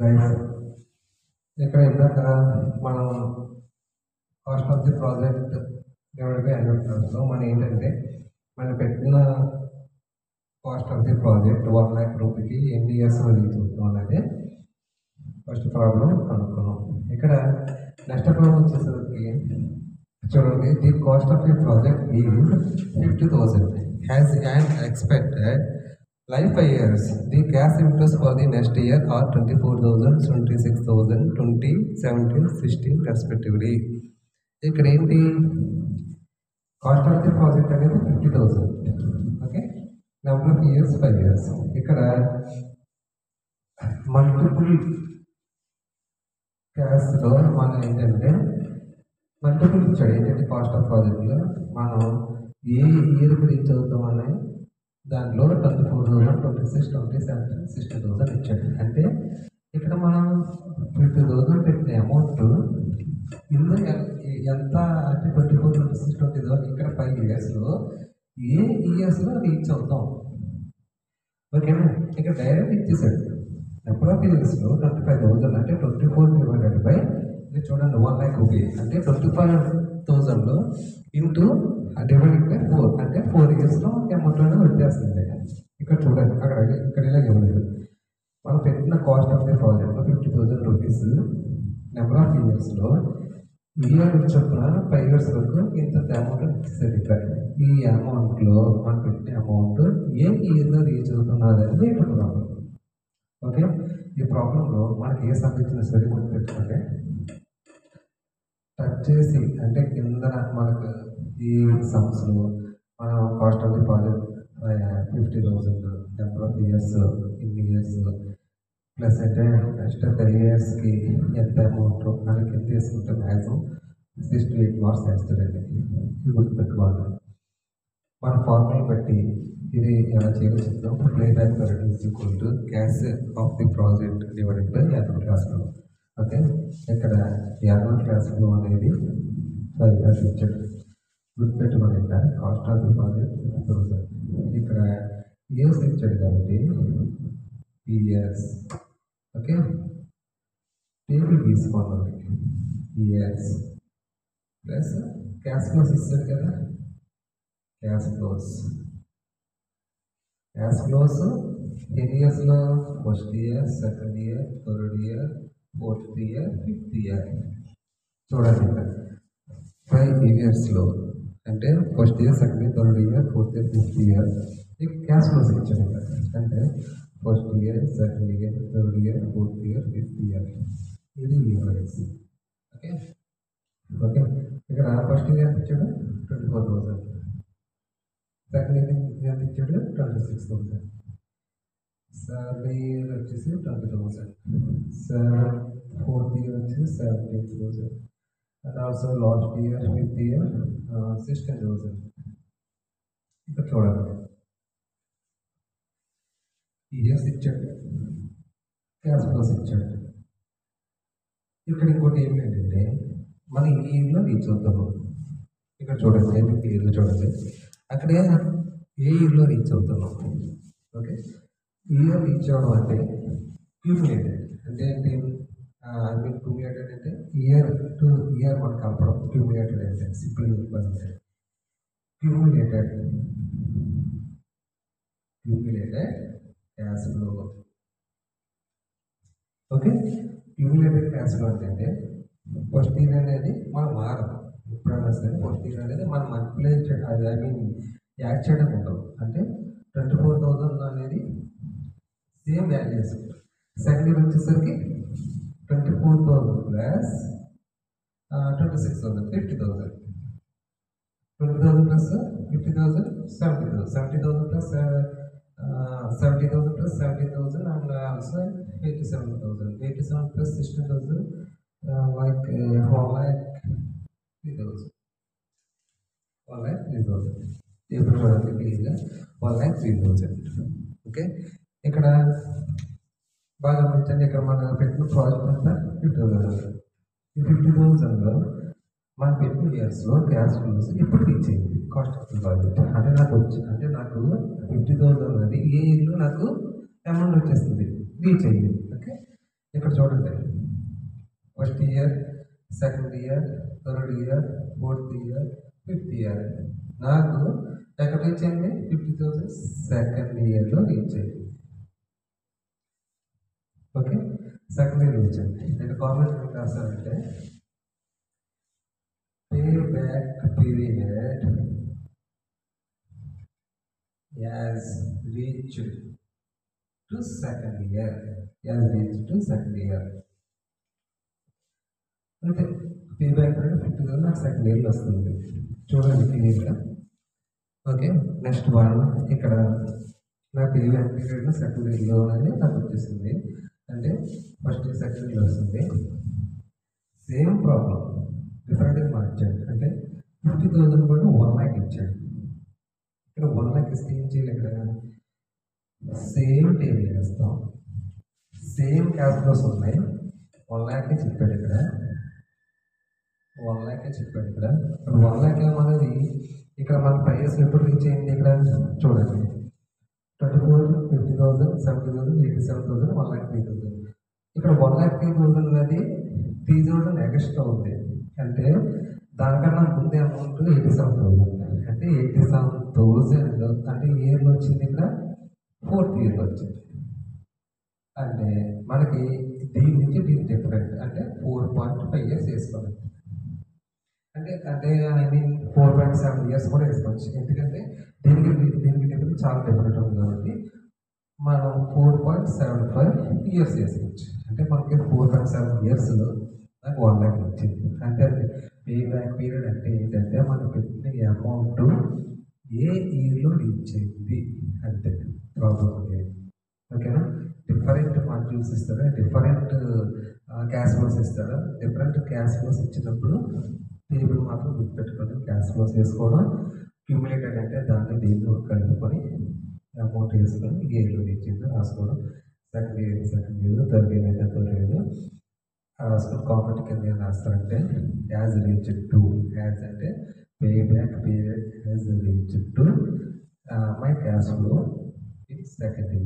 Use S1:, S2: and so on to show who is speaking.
S1: Guys, ఇక్కడ ఇందాక మనం cost of the project divide by annual కాస్ట్లో మనం ఏంటంటే మనం పెట్టిన cost of the project 1 lakh రూపీకి ఎన్ని ఇయర్స్ రీచ్ అవుతాం అనేది ఫస్ట్ ప్రాబ్లం కనుక్కున్నాం. ఇక్కడ నెక్స్ట్ ప్రాబ్లం వచ్చేసరికి చూడండి, the cost of the project is 50,000 has and expected life 5 years. The cash interest for the next year are 24,000, 26,000, 20, 17, 16 respectively. ఇక్కడ ఏంటి, cost of the project అనేది 50,000. Okay, number of years 5 years. ఇక్కడ multiple క్యాష్లో మనం ఏంటంటే multiple ఇచ్చాడు. ఏంటంటే cost of ప్రాజెక్ట్లో మనం ఏ ఇయర్కి రీచ్ అవుతాం అనే దాంట్లో 24,000, 26, 27, 60,000 ఇచ్చాడు. అంటే ఇక్కడ మనం 50,000 పెట్టిన అమౌంట్ ఇందులో ఎంత అంటే 24, 26, 27 ఇక్కడ 5 ఇయర్స్లో ఏ ఇయర్స్లో రీచ్ అవుతాం. ఓకేనా, ఇక్కడ డైరెక్ట్ ఇచ్చేసాడు. నెంబర్ ఆఫ్ ఇయర్స్లో 25,000 అంటే 24 డివైడెడ్ బై ఇది చూడండి 1 lakh రూపీ అంటే 25,000లో ఇంటూ డివైడెడ్ బై 4 అంటే 4 ఇయర్స్లో అమౌంట్ అనేది వచ్చేస్తుంది. ఇక్కడ చూడండి, ఇక్కడ ఇలా ఇవ్వలేదు. మనం పెట్టిన కాస్ట్ ఆఫ్ ది ప్రాజెక్ట్లో 50,000 రూపీస్, నెంబర్ ఆఫ్ ఇయర్స్లో ఇయర్ చొప్పున 5 years వరకు ఇంత అమౌంట్ ఇచ్చేసారు. ఇక్కడ ఈ అమౌంట్లో మనం పెట్టిన అమౌంట్ ఏ ఇయర్లో రీచ్ అవుతున్నది అనేది ఇక్కడ ప్రాబ్లం. ఓకే, ఈ ప్రాబ్లంలో మనకి ఏ సమ్ ఇచ్చినా సరే గుర్తుపెట్టుకోండి, టచ్ చేసి అంటే కింద మనకు ఈ సమ్స్లో మనం cost of the project 50,000, number of years ఇన్ని ఇయర్స్ ప్లస్ అంటే నెక్స్ట్ 5 yearsకి ఎంత అమౌంట్ అని కింద తీసుకుంటే మ్యాక్సిమం 6 to 8 మార్క్స్ వేస్తారండి. ఇది గుర్తుపెట్టుకోవాలి. మన ఫార్ములా బట్టి ఇది ఎలా చేయాలో చెప్తాం. Play back period is equal to cash of the project divided by annual cash flow. Okay, ఇక్కడ యాన్యువల్ క్యాష్ ఫ్లో అనేది 5 years ఇచ్చాడు. గుర్తుపెట్టుకోండి, ఇక్కడ కాస్ట్ ఆఫ్ ది ప్రాజెక్ట్ 50,000, ఇక్కడ ఇయర్స్ ఇచ్చాడు కాబట్టి ఇయర్స్. ఓకే, టేబుల్ తీసుకోవాలి. ఇయర్స్ ప్లస్ క్యాష్ ఫ్లోస్ ఇస్తాడు కదా, క్యాష్ ఫ్లోస్ ఎన్ని ఇయర్స్లో, first year, second year, third year, fourth year, fifth year. చూడండి, ఇక్కడ 5 yearsలో అంటే first year, second year, third year, fourth year, fifth year ఈ క్యాష్ ఫ్లోస్ ఇచ్చాడు. ఇక్కడ అంటే first year, second year, third year, fourth year, fifth year, ఇది year wise. Okay okay, ఇక్కడ first year ఎంత ఇచ్చాడు 24,000, సెకండ్ ఇయర్ ఎంత ఇచ్చాడు 26,000, థర్డ్ ఇయర్ వచ్చేసి 20,000, ఫోర్త్ ఇయర్ వచ్చేసి 17,000 and also last year fifth year 16,000. ఇక్కడ చూడండి, ఇయర్స్ ఇచ్చాడు, క్యాష్ ఫ్లోస్ ఇచ్చాడు. ఇక్కడ ఇంకోటి ఏంటంటే మనం ఈ ఇయర్లో రీచ్ అవుతాము. ఇక్కడ చూడండి, ఈ ఇయర్లో చూడండి, అక్కడ ఏ ఇయర్లో రీచ్ అవుతున్నాం. ఓకే, ఇయర్ రీచ్ అవ్వడం అంటే క్యూములేటెడ్ అంటే ఏంటి, క్యూములేటెడ్ అంటే ఇయర్ టు ఇయర్ మనం కలపడం. క్యూములేటెడ్ అంటే సింపుల్ చెప్పాలంటే cumulated cash flow. Okay, cumulated cash flow అంటే ఫస్ట్ ఇయర్ అనేది మనం మారదు. ఎప్పుడైనా సరే ఫస్ట్ ఇయర్ అనేది మనం మల్టిప్లై యాడ్ చేయడం ఉండదు. అంటే 24,000 అనేది సేమ్ వాల్యూస్. సెకండ్ ఇయర్ వచ్చేసరికి 24,000 plus 26,000, 50,000, 20,000 plus 50,000, 70,000, 70,000 plus 70,000 plus 70,000 and also 87,000, 87 plus 16,000 like 1,03,000. ఇప్పుడు చూడండి క్లియర్గా 1,03,000. ఓకే, ఇక్కడ బాగా గమనించండి, ఇక్కడ మనం పెట్టిన ప్రాజెక్ట్ అంతా 50,000. ఈ 50,000లో మనం పెట్టిన ఇయర్స్లో క్యాష్ ఫ్లోస్ ఇప్పుడు రీచ్ అయింది కాస్ట్ ఆఫ్ ది ప్రాజెక్ట్. అంటే నాకు 50,000 అనేది ఏ ఇయర్లో నాకు అమౌంట్ వచ్చేస్తుంది రీచ్ అయ్యింది. ఓకే, ఇక్కడ ఇక్కడ చూడండి, first year, second year, third year, fourth year, fifth year. నాకు ఎక్కడ రీచ్ అయింది? 50,000 సెకండ్ ఇయర్లో రీచ్ అయింది. ఓకే, సెకండ్ ఇయర్ రీచ్ అయింది. నేను కామెంట్ ఏం రాస్తానంటే pay back period as reached to second year, as reached to second year. అంటే పే బ్యాక్ పీరియడ్ 50,000 నాకు సెకండ్ ఇయర్లో వస్తుంది. చూడండి క్లియర్గా. ఓకే, నెక్స్ట్ వన్, ఇక్కడ నా పే బ్యాక్ పీరియడ్ సెకండ్ ఇయర్లో అనేది నాకు వచ్చేసింది. అంటే ఫస్ట్ ఇయర్ సెకండ్ ఇయర్లో వస్తుంది. సేమ్ ప్రాబ్లం డిఫరెంట్గా మార్చాడు. అంటే 50,000 కూడా 1 lakh ఇచ్చాడు. ఇక్కడ 1 lakh ఇస్తే ఏం చేయాలి? ఇక్కడ సేమ్ టేబుల్ వేస్తాం, సేమ్ క్యాష్ ఫ్లోస్ ఉన్నాయి. 1 lakh చెప్పాడు ఇక్కడ, 1 lakh చెప్పాడు ఇక్కడ. 1 lakh ఏమనేది ఇక్కడ మన ప్రైస్ ఎప్పుడు రీచ్ అయింది? ఇక్కడ చూడండి, 24, 50,000, 70,000, 87,000, 1,03,000. ఇక్కడ 1,03,000 అనేది 3,000 ఎక్స్ట్రా ఉంది. అంటే దానికన్నా ముందే అమౌంట్ 87,000. అంటే 87,000 అంటే ఇయర్లో వచ్చింది, ఇక్కడ 4th ఇయర్లో వచ్చింది. అంటే మనకి దీని నుంచి దీని డిఫరెంట్ అంటే 4.5 years వేసుకోవాలి. అంటే ఐ మీన్ 4.7 years కూడా వేసుకోవచ్చు. ఎందుకంటే దీనికి డిఫరెంట్ చాలా డిఫరెంట్ ఉంది కాబట్టి మనం 4.75 years వేసుకోవచ్చు. అంటే మనకి 4.7 yearsలో నాకు 1 lakh వచ్చింది. అంటే పే బ్యాక్ పీరియడ్ అంటే ఏంటంటే మనం పెట్టిన అమౌంట్ ఏ ఇయర్లో రీచ్ అయింది అంతే. ప్రాబ్లం లేదు. ఓకేనా? డిఫరెంట్ మాడ్యూల్స్ ఇస్తారా, డిఫరెంట్ క్యాష్ ఫ్లోస్ ఇస్తారా. డిఫరెంట్ క్యాష్ ఫ్లోస్ ఇచ్చినప్పుడు టేబుల్ మాత్రం గుర్తుపెట్టుకొని క్యాష్ ఫ్లోస్ వేసుకోవడం, క్యూములేటెడ్ అంటే దాన్ని దీన్ని కలుపుకొని అమౌంట్ వేసుకొని ఇయర్లో రీచ్ అయిందో రాసుకోవడం. సెకండ్ ఇయర్, థర్డ్ ఇయర్ అయితే థర్డ్ ఇయర్ రాసుకొని కామెంట్ కింద ఏం రాస్తారంటే యాజ్ రీచ్డ్ టు, యాజ్ అంటే pay back period as reached to my cash flow in second year.